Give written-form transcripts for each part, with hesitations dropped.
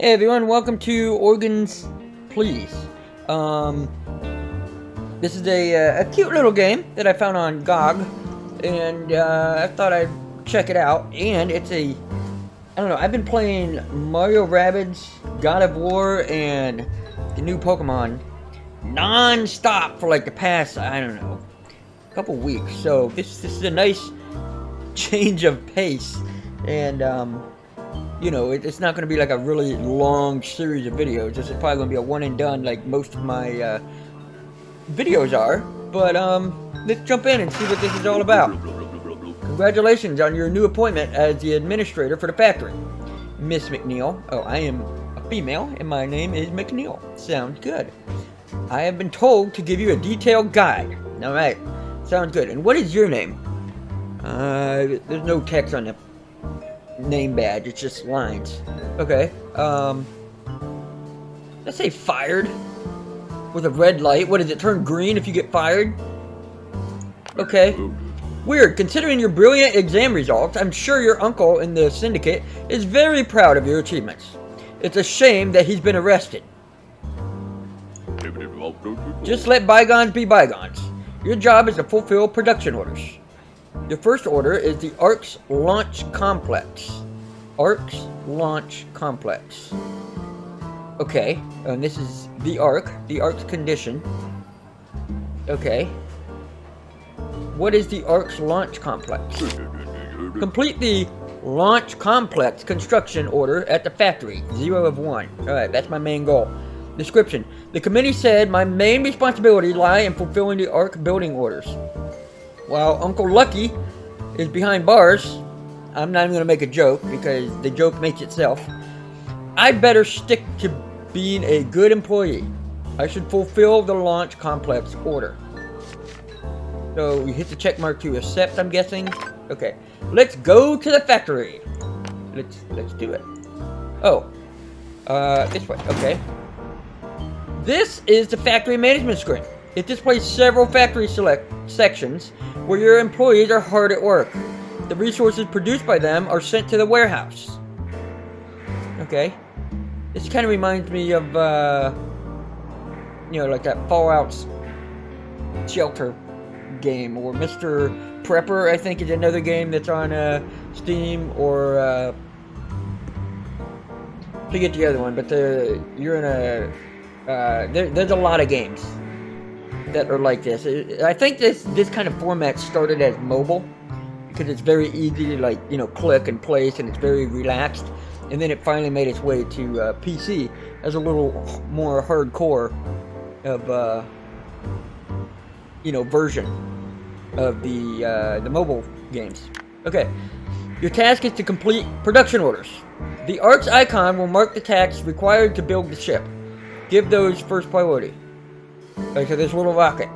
Hey everyone, welcome to Organs Please. This is a cute little game that I found on GOG, and I thought I'd check it out. And it's I don't know, I've been playing Mario Rabbids, God of War, and the new Pokemon non-stop for like the past, I don't know, couple weeks. So this is a nice change of pace, and you know, it's not going to be like a really long series of videos. This is probably going to be a one and done like most of my videos are. But let's jump in and see what this is all about. Congratulations on your new appointment as the administrator for the factory, Miss McNeil. Oh, I am a female and my name is McNeil. Sounds good. I have been told to give you a detailed guide. Alright, sounds good. And what is your name? There's no text on the name badge, it's just lines. Okay, let's say fired with a red light. What does it turn green if you get fired? Okay, weird. Considering your brilliant exam results, I'm sure your uncle in the syndicate is very proud of your achievements. It's a shame that he's been arrested. Just let bygones be bygones. Your job is to fulfill production orders. Your first order is the ARC's Launch Complex. ARC's Launch Complex. Okay, and this is the ARC's condition. Okay. What is the ARC's Launch Complex? Complete the Launch Complex construction order at the factory. 0 of 1. Alright, that's my main goal. Description. The committee said my main responsibilities lie in fulfilling the ARC building orders. While Uncle Lucky is behind bars, I'm not even going to make a joke because the joke makes itself. I better stick to being a good employee. I should fulfill the launch complex order. So you hit the check mark to accept, I'm guessing. Okay, let's go to the factory. Let's do it. Oh, this way. Okay. This is the factory management screen. It displays several factory sections where your employees are hard at work. The resources produced by them are sent to the warehouse. Okay. This kind of reminds me of, you know, like that Fallout Shelter game, or Mr. Prepper, I think, is another game that's on Steam, or forget the other one, but you're in a, there's a lot of games that are like this. I think this kind of format started as mobile because it's very easy to, like, you know, click and place, and it's very relaxed, and then it finally made its way to PC as a little more hardcore of you know, version of the mobile games. Okay, your task is to complete production orders. The ARC's icon will mark the tasks required to build the ship. Give those first priority. Okay, so this little rocket.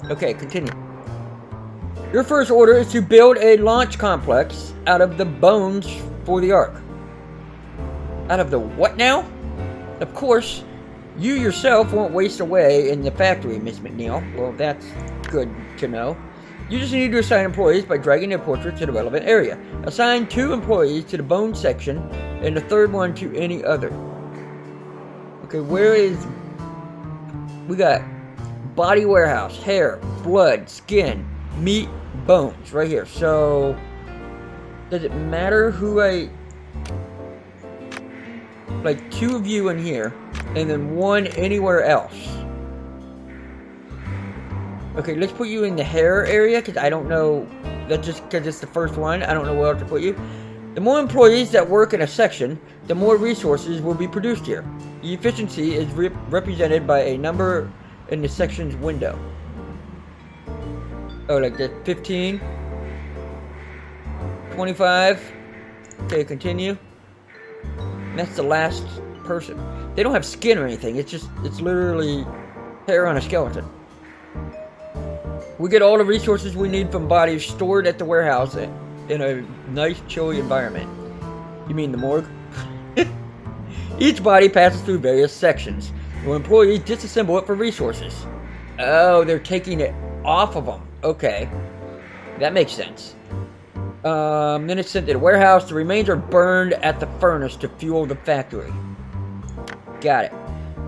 Okay, continue. Your first order is to build a launch complex out of the bones for the ARC. Out of the what now? Of course, you yourself won't waste away in the factory, Miss McNeil. Well, that's good to know. You just need to assign employees by dragging their portraits to the relevant area. Assign 2 employees to the bone section and the third one to any other. Okay, where is... We got body warehouse, hair, blood, skin, meat, bones, right here. So, does it matter who I... Like, 2 of you in here, and then 1 anywhere else. Okay, let's put you in the hair area, because I don't know... That's just because it's the first one. I don't know where else to put you. The more employees that work in a section, the more resources will be produced here. The efficiency is represented by a number in the section's window. Oh, like that. 15, 25. Okay, continue. And that's the last person. They don't have skin or anything. It's literally hair on a skeleton. We get all the resources we need from bodies stored at the warehouse in a nice, chilly environment. You mean the morgue? Each body passes through various sections, where employees disassemble it for resources. Oh, they're taking it off of them. Okay. That makes sense. Then it's sent to the warehouse. The remains are burned at the furnace to fuel the factory. Got it.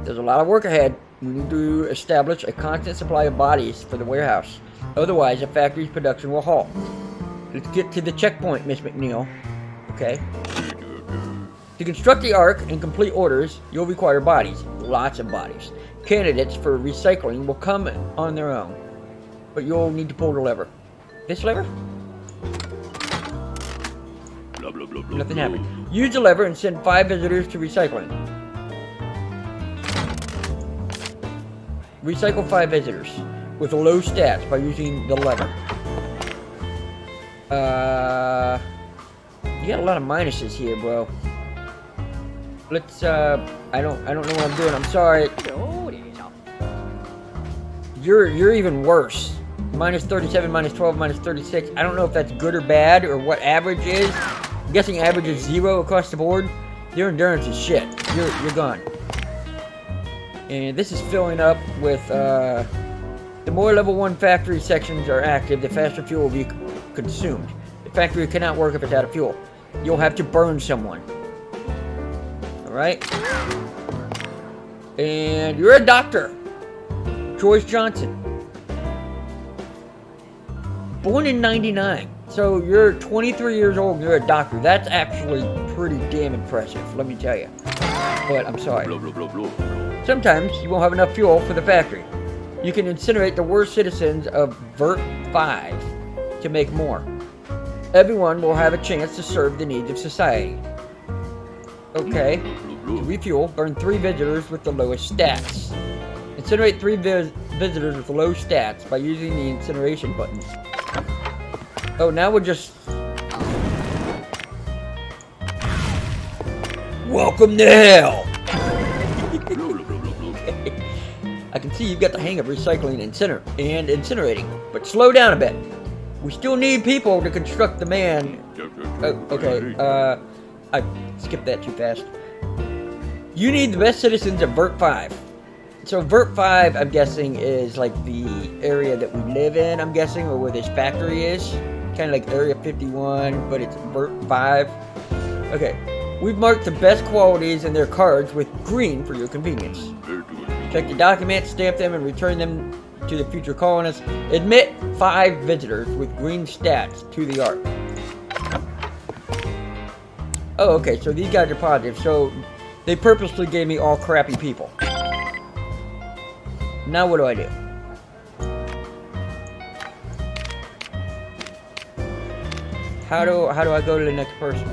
There's a lot of work ahead. We need to establish a constant supply of bodies for the warehouse. Otherwise, the factory's production will halt. Let's get to the checkpoint, Miss McNeil. Okay. To construct the Ark and complete orders, you'll require bodies. Lots of bodies. Candidates for recycling will come on their own. But you'll need to pull the lever. This lever? Nothing happened. Use the lever and send 5 visitors to recycling. Recycle 5 visitors with low stats by using the lever. You got a lot of minuses here, bro. Let's I don't know what I'm doing. I'm sorry. You're even worse. Minus 37, minus 12, minus 36. I don't know if that's good or bad or what average is. I'm guessing average is 0 across the board. Your endurance is shit. You're gone. And this is filling up with the more level 1 factory sections are active, the faster fuel will be consumed. The factory cannot work if it's out of fuel. You'll have to burn someone. Alright? And you're a doctor. Joyce Johnson. Born in 99. So you're 23 years old and you're a doctor. That's actually pretty damn impressive, let me tell you. But I'm sorry. Sometimes you won't have enough fuel for the factory. You can incinerate the worst citizens of Vert 5 to make more. Everyone will have a chance to serve the needs of society. Okay. To refuel, burn 3 visitors with the lowest stats. Incinerate 3 visitors with low stats by using the incineration button. Oh, now we're just... Welcome to hell! I can see you've got the hang of recycling and incinerating, but slow down a bit. We still need people to construct the man. Oh, okay, I skipped that too fast. You need the best citizens of Vert 5. So Vert 5, I'm guessing, is like the area that we live in, I'm guessing, or where this factory is. Kind of like Area 51, but it's Vert 5. Okay, we've marked the best qualities in their cards with green for your convenience. Check the documents, stamp them, and return them to the future colonists. Admit 5 visitors with green stats to the Ark. Oh, okay, so these guys are positive. So they purposely gave me all crappy people. Now what do I do? How do I go to the next person?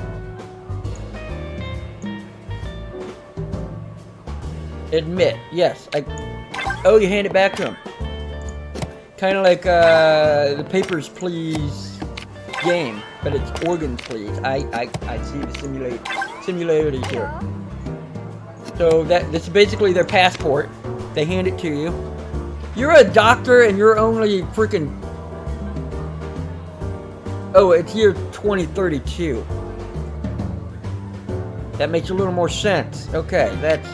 Admit. Yes. Oh, you hand it back to him. Kind of like the Papers, Please game, but it's Organs, Please. I see the similarities here. So this is basically their passport. They hand it to you. You're a doctor and you're only freaking... Oh, it's year 2032. That makes a little more sense. Okay, that's...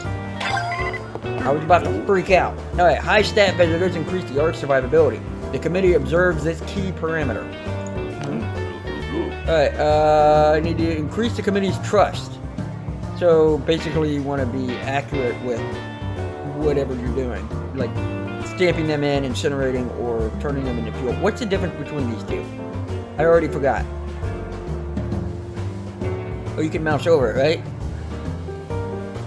I was about to freak out. Alright, high stat visitors increase the Ark's survivability. The committee observes this key parameter. Alright, I need to increase the committee's trust. So, basically you want to be accurate with whatever you're doing. Like, stamping them in, incinerating, or turning them into fuel. What's the difference between these two? I already forgot. Oh, you can mouse over it, right?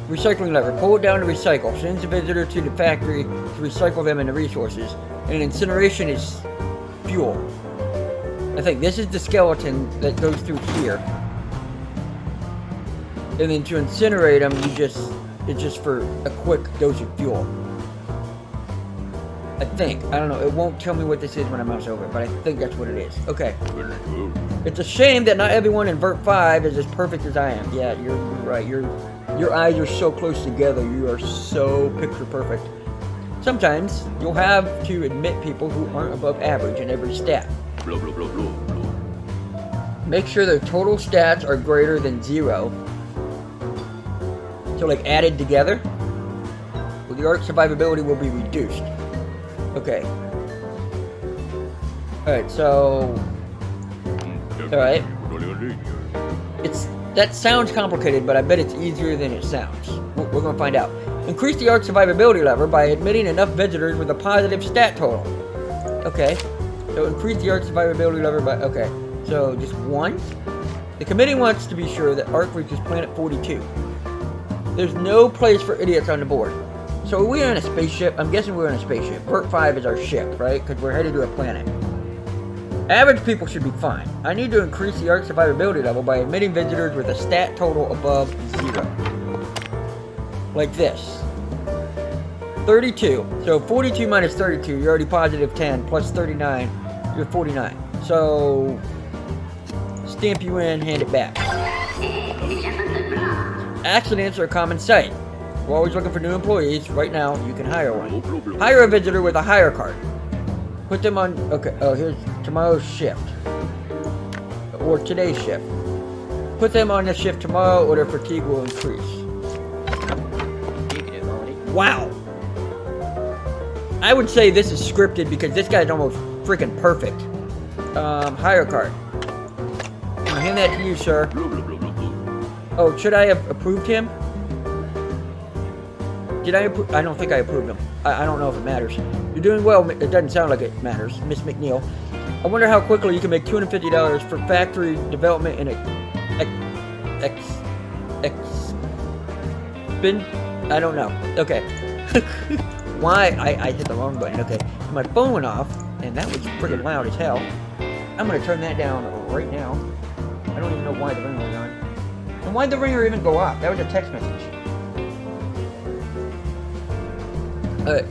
Recycling lever. Pull it down to recycle. Sends the visitor to the factory to recycle them into resources. And incineration is fuel. I think this is the skeleton that goes through here. And then to incinerate them, it's just for a quick dose of fuel. I think. I don't know. It won't tell me what this is when I mouse over it, but I think that's what it is. Okay. It's a shame that not everyone in Vert 5 is as perfect as I am. Yeah, you're right. Your eyes are so close together. You are so picture perfect. Sometimes you'll have to admit people who aren't above average in every stat. Make sure their total stats are greater than 0. So like added together, well, the Ark's survivability will be reduced. Okay. Alright, so... Alright. That sounds complicated, but I bet it's easier than it sounds. We're gonna find out. Increase the ARC survivability level by admitting enough visitors with a positive stat total. Okay. So increase the ARC survivability level by... Okay. So just one. The committee wants to be sure that ARC reaches planet 42. There's no place for idiots on the board. So are we on a spaceship? I'm guessing we're on a spaceship. Vert 5 is our ship, right? Because we're headed to a planet. Average people should be fine. I need to increase the ARC survivability level by admitting visitors with a stat total above 0. Like this. 32. So 42 minus 32, you're already positive 10. Plus 39, you're 49. So stamp you in, hand it back. Accidents are a common sight. We're always looking for new employees. Right now, you can hire one. Hire a visitor with a hire card. Put them on... Okay, oh, here's tomorrow's shift. Or today's shift. Put them on the shift tomorrow or their fatigue will increase. Wow. I would say this is scripted because this guy's almost freaking perfect. Hire card. I'll hand that to you, sir. Oh, should I have approved him? Did I approve? I don't think I approved him. I don't know if it matters. You're doing well. It doesn't sound like it matters, Miss McNeil. I wonder how quickly you can make $250 for factory development in I don't know. Okay. Why? I hit the wrong button. Okay. My phone went off, and that was freaking loud as hell. I'm gonna turn that down right now. I don't even know why the ringer was on. And why'd the ringer even go off? That was a text message.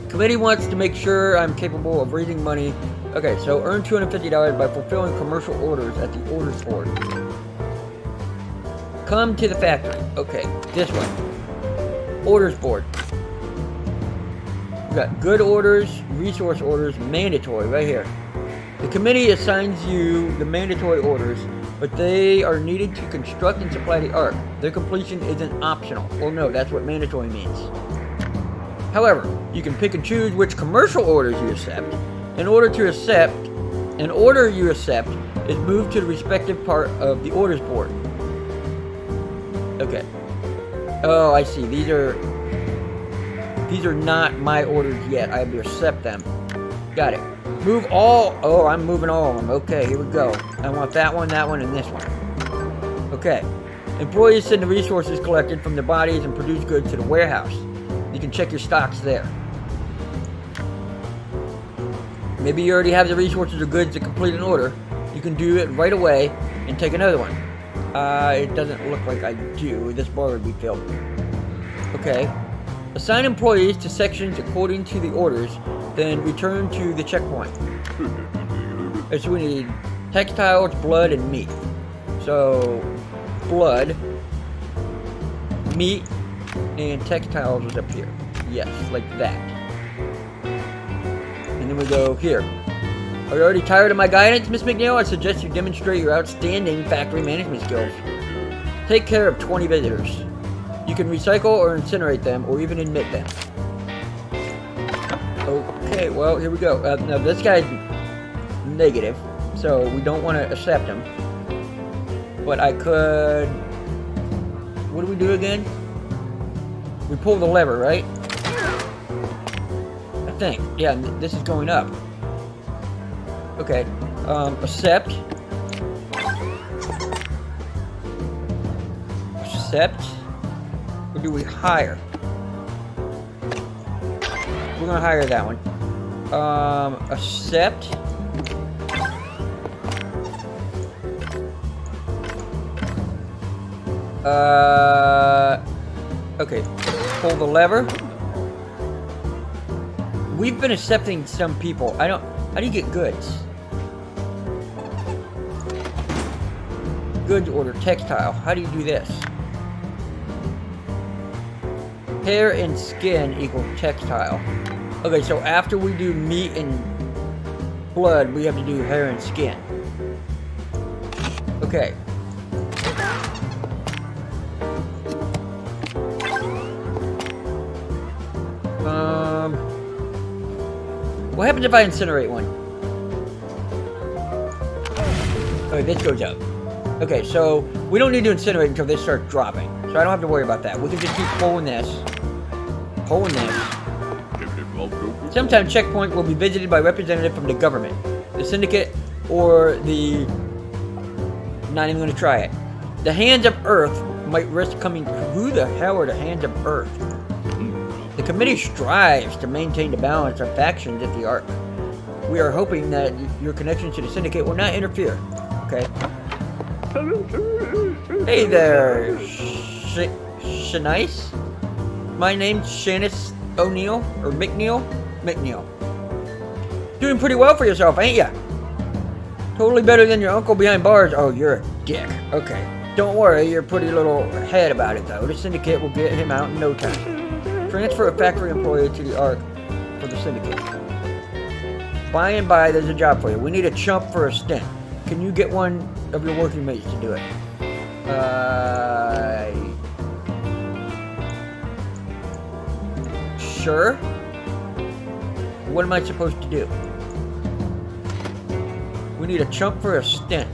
Committee wants to make sure I'm capable of raising money. Okay, so earn $250 by fulfilling commercial orders at the orders board. Come to the factory. Okay, this one. Orders board. We got good orders, resource orders, mandatory, right here. The committee assigns you the mandatory orders, but they are needed to construct and supply the ARC. Their completion isn't optional. Well, no, that's what mandatory means. However, you can pick and choose which commercial orders you accept. An order you accept is moved to the respective part of the orders board. Okay. Oh, I see. These are not my orders yet. I have to accept them. Got it. Move all. Oh, I'm moving all of them. Okay, here we go. I want that one, and this one. Okay. Employees send the resources collected from the bodies and produced goods to the warehouse. You can check your stocks there. Maybe you already have the resources or goods to complete an order. You can do it right away and take another one. It doesn't look like I do. This bar would be filled. Okay. Assign employees to sections according to the orders, then return to the checkpoint. So we need textiles, blood, and meat. So, blood, meat, and textiles is up here. Yes, like that. And then we go here. Are you already tired of my guidance, Miss McNeil? I suggest you demonstrate your outstanding factory management skills. Take care of 20 visitors. You can recycle or incinerate them, or even admit them. Okay, well, here we go. Now, this guy's negative, so we don't want to accept him. But I could... What do we do again? We pull the lever, right? I think. Yeah, this is going up. Okay. Accept. Accept. Or do we hire? We're gonna hire that one. Accept. Okay. Pull the lever. We've been accepting some people. How do you get goods? Goods order, textile. How do you do this? Hair and skin equals textile. Okay, so after we do meat and blood, we have to do hair and skin. Okay. What happens if I incinerate one? Okay, this goes up. Okay, so we don't need to incinerate until this starts dropping. So I don't have to worry about that. We can just keep pulling this. Wholeness. Sometimes checkpoint will be visited by representative from the government, the syndicate, or the... Not even going to try it. The Hands of Earth might risk coming... Who the hell are the Hands of Earth? The committee strives to maintain the balance of factions at the Ark. We are hoping that your connection to the syndicate will not interfere. Okay. Hey there, Shanice. My name's Shanice O'Neill, or McNeil. McNeil. Doing pretty well for yourself, ain't ya? Totally better than your uncle behind bars. Oh, you're a dick. Okay. Don't worry, you're a pretty little head about it, though. The syndicate will get him out in no time. Transfer a factory employee to the Ark for the syndicate. By and by, there's a job for you. We need a chump for a stint. Can you get one of your working mates to do it? Sure. What am I supposed to do? We need a chump for a stint.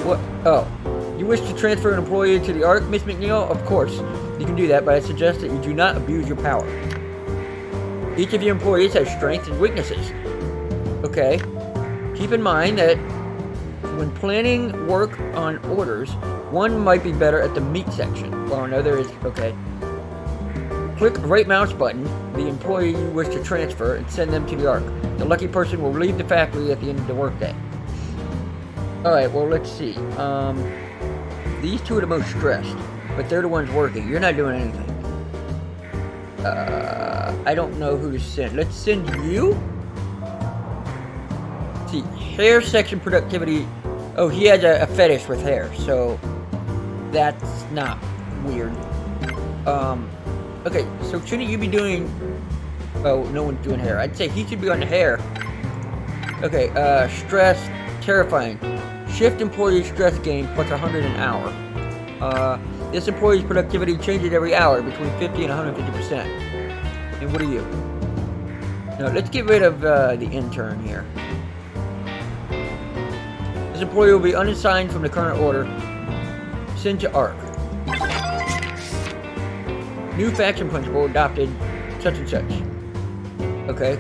What? Oh. You wish to transfer an employee to the Ark, Miss McNeil? Of course. You can do that, but I suggest that you do not abuse your power. Each of your employees has strengths and weaknesses. Okay. Keep in mind that when planning work on orders, one might be better at the meat section, while another is... Okay. Click the right mouse button, the employee you wish to transfer, and send them to the Ark. The lucky person will leave the factory at the end of the workday. Alright, well, let's see. These two are the most stressed, but they're the ones working. You're not doing anything. I don't know who to send. Let's send you. Let's see, hair section productivity. Oh, he has a fetish with hair, so that's not weird. Okay, so shouldn't you be doing... Oh, no one's doing hair. I'd say he should be on the hair. Okay, stress, terrifying. Shift employee stress gain plus 100 an hour. This employee's productivity changes every hour between 50 and 150%. And what are you? No, let's get rid of the intern here. This employee will be unassigned from the current order. Send to Ark. New faction principle adopted, such and such. Okay.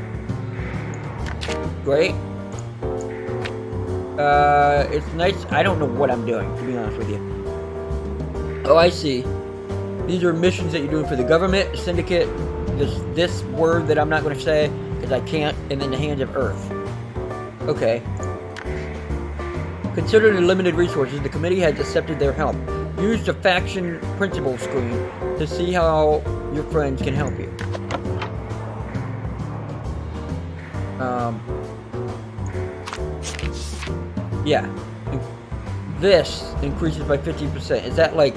Great. It's nice. I don't know what I'm doing, to be honest with you. Oh, I see. These are missions that you're doing for the government, syndicate, this word that I'm not going to say, because I can't, and then the Hands of Earth. Okay. Considering the limited resources, the committee has accepted their help. Use the faction principal screen to see how your friends can help you. Yeah. This increases by 15%. Is that like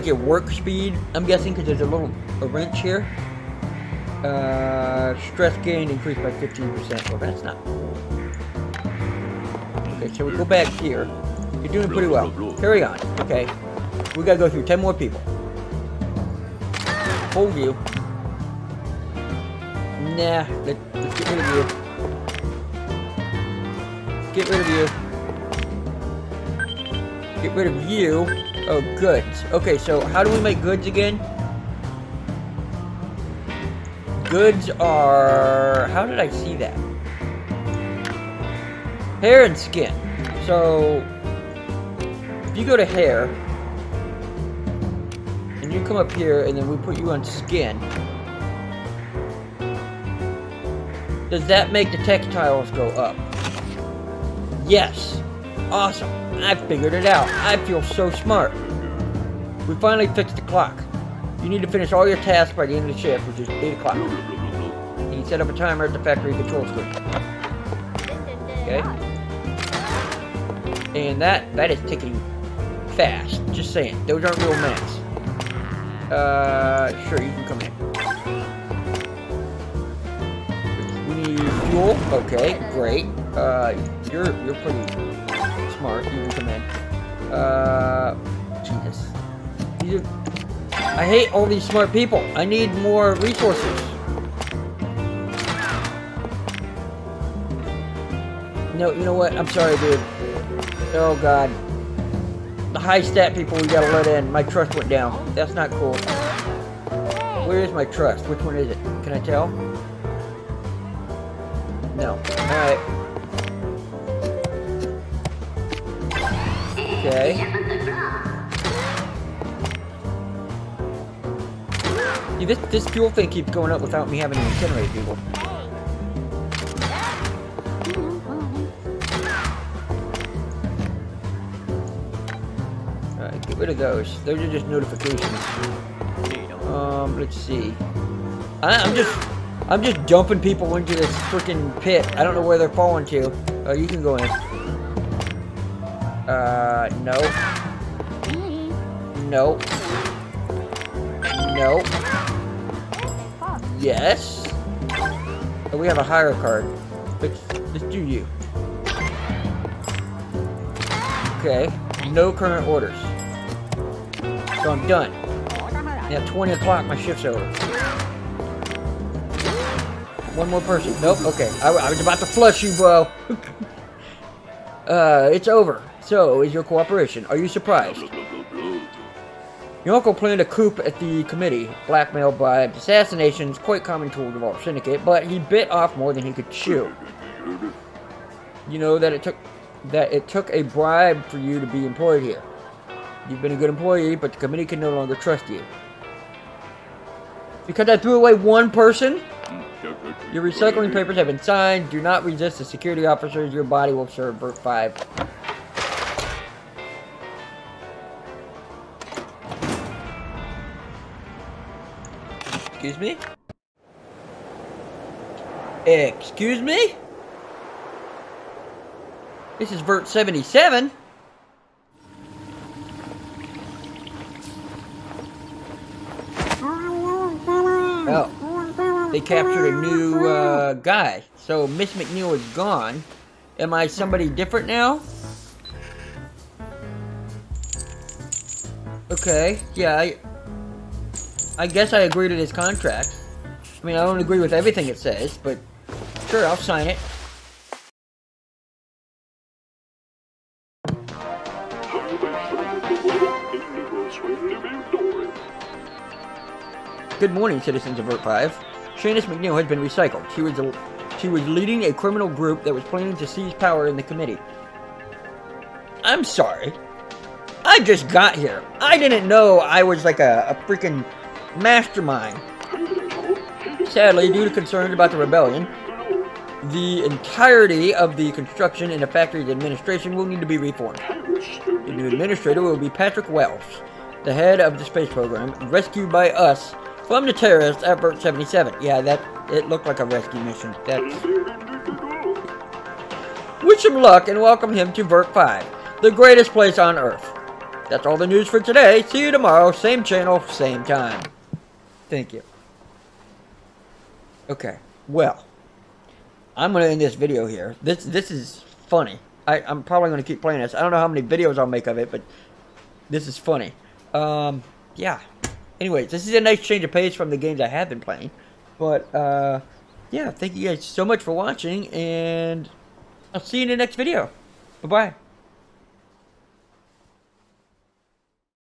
your work speed? I'm guessing because there's a wrench here. Stress gain increased by 15%. Well, that's not cool. Okay, so we go back here. You're doing pretty well. Carry on. Okay. We gotta go through 10 more people. Hold you. Nah, let's get rid of you. Get rid of you. Get rid of you. Oh, goods. Okay, so how do we make goods again? Goods are... How did I see that? Hair and skin. So, if you go to hair, and you come up here, and then we put you on skin, does that make the textiles go up? Yes. Awesome. I figured it out. I feel so smart. We finally fixed the clock. You need to finish all your tasks by the end of the shift, which is 8 o'clock. And you set up a timer at the factory control screen. Okay? And that is ticking fast. Just saying. Those aren't real minutes. Sure, you can come in. We need fuel. Okay, great. You're pretty smart. You can come in. Jesus. I hate all these smart people. I need more resources. No, you know what? I'm sorry, dude. Oh, God. The high stat people we gotta let in. My trust went down. That's not cool. Where is my trust? Which one is it? Can I tell? No. Alright. Okay. See, this fuel thing keeps going up without me having to incinerate people. Alright, get rid of those. Those are just notifications. Let's see. I'm just dumping people into this freaking pit. I don't know where they're falling to. You can go in. No. No. No. Yes. Oh, we have a hire card. Let's do you. Okay. No current orders. So I'm done. At 20 o'clock, my shift's over. One more person. Nope. Okay. I was about to flush you, bro. It's over. So, is your cooperation? Are you surprised? Your uncle planned a coup at the committee. Blackmail, bribes, assassinations, quite common tools of our syndicate, but he bit off more than he could chew. You know that it took a bribe for you to be employed here. You've been a good employee, but the committee can no longer trust you. Because I threw away one person? Your recycling papers have been signed. Do not resist the security officers. Your body will serve Vert 5. Excuse me? Excuse me? This is Vert 77. Oh. They captured a new guy. So Miss McNeil is gone. Am I somebody different now? Okay. Yeah, I guess I agree to this contract. I mean, I don't agree with everything it says, but sure, I'll sign it. Good morning, citizens of Vert 5. Shanice McNeil has been recycled. She was leading a criminal group that was planning to seize power in the committee. I'm sorry. I just got here. I didn't know I was like a freaking mastermind. Sadly, due to concerns about the rebellion, the entirety of the construction and the factory's administration will need to be reformed. The new administrator will be Patrick Wells, the head of the space program, rescued by us from the terrorists at Vert 77. Yeah, it looked like a rescue mission. Wish him luck and welcome him to Vert 5, the greatest place on Earth. That's all the news for today. See you tomorrow, same channel, same time. Thank you. Okay, well, I'm going to end this video here. This is funny. I'm probably going to keep playing this. I don't know how many videos I'll make of it, but this is funny. Yeah. Anyways, this is a nice change of pace from the games I have been playing. But, yeah, thank you guys so much for watching, and I'll see you in the next video. Bye-bye.